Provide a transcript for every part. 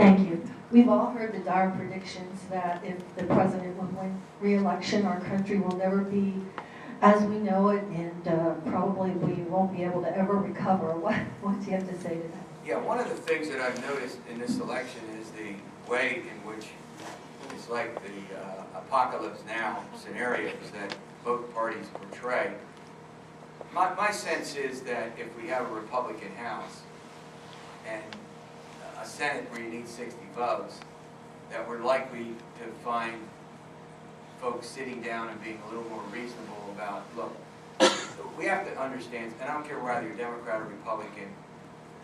Thank you. We've all heard the dire predictions that if the president would win re-election, our country will never be as we know it, and probably we won't be able to ever recover. What do you have to say to that? Yeah, one of the things that I've noticed in this election is the way in which it's like the apocalypse now scenarios that both parties portray. My sense is that if we have a Republican House and a Senate where you need 60 votes, that we're likely to find folks sitting down and being a little more reasonable about, look, we have to understand, and I don't care whether you're Democrat or Republican,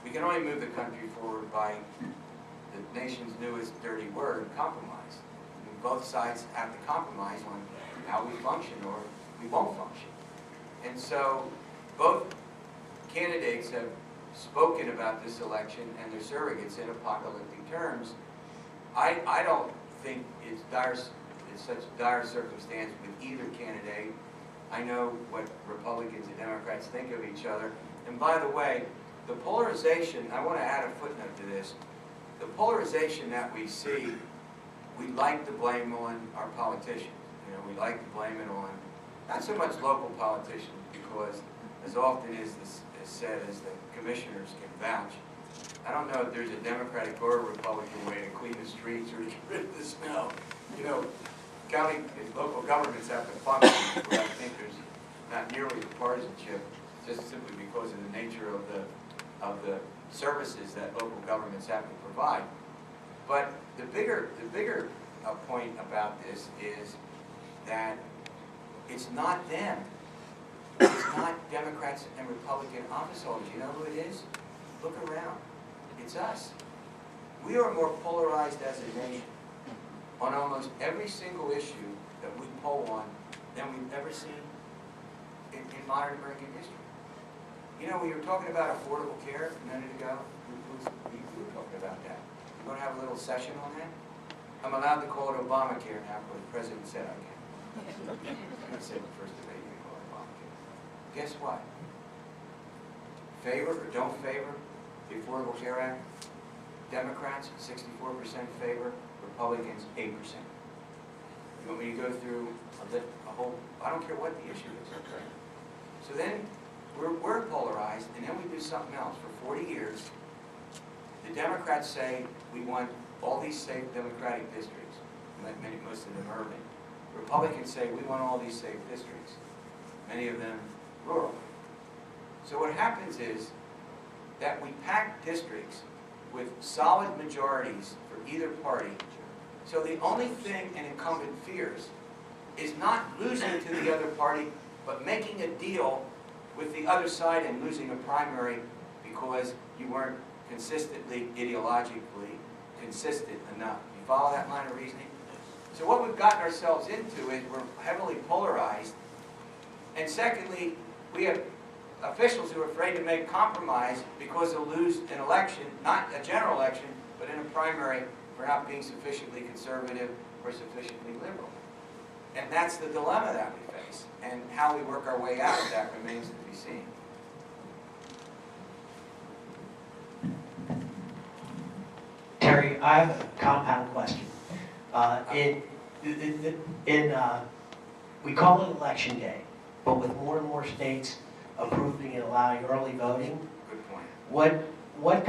we can only move the country forward by the nation's newest dirty word, compromise. I mean, both sides have to compromise on how we function or we won't function. And so both candidates have spoken about this election and their surrogates in apocalyptic terms. I don't think it's such dire circumstance with either candidate. I know what Republicans and Democrats think of each other. And by the way, the polarization, I want to add a footnote to this. The polarization that we see, we like to blame on our politicians. You know, we like to blame it on not so much local politicians, because as often as this is said, as the commissioners can vouch, I don't know if there's a Democratic or a Republican way to clean the streets or to get rid of the snow. You know, county and local governments have to function, where I think there's not nearly the partisanship, just simply because of the nature of the services that local governments have to provide. But the bigger point about this is that it's not them. It's not Democrats and Republican office holders. You know who it is? Look around. It's us. We are more polarized as a nation on almost every single issue that we poll on than we've ever seen in modern American history. You know, we were talking about affordable care a minute ago. We were talking about that. We're going to have a little session on that. I'm allowed to call it Obamacare now because the president said I can. I said the first debate you can call it Obamacare. Guess what? Favor or don't favor the Affordable Care Act? Democrats, 64% favor. Republicans, 8%. You want me to go through a whole, I don't care what the issue is. So then we're polarized, and then we do something else. For 40 years, the Democrats say we want all these safe Democratic districts, most of them urban. Republicans say we want all these safe districts, many of them rural. So what happens is that we pack districts with solid majorities for either party. So the only thing an incumbent fears is not losing to the other party, but making a deal with the other side and losing a primary because you weren't consistently, ideologically consistent enough. You follow that line of reasoning? So what we've gotten ourselves into is we're heavily polarized. And secondly, we have officials who are afraid to make compromise because they'll lose an election, not a general election, but in a primary for not being sufficiently conservative or sufficiently liberal. And that's the dilemma that we face. And how we work our way out of that remains to be seen. Terry, I have a compound question. We call it Election Day, but with more and more states approving and allowing early voting, Good point. what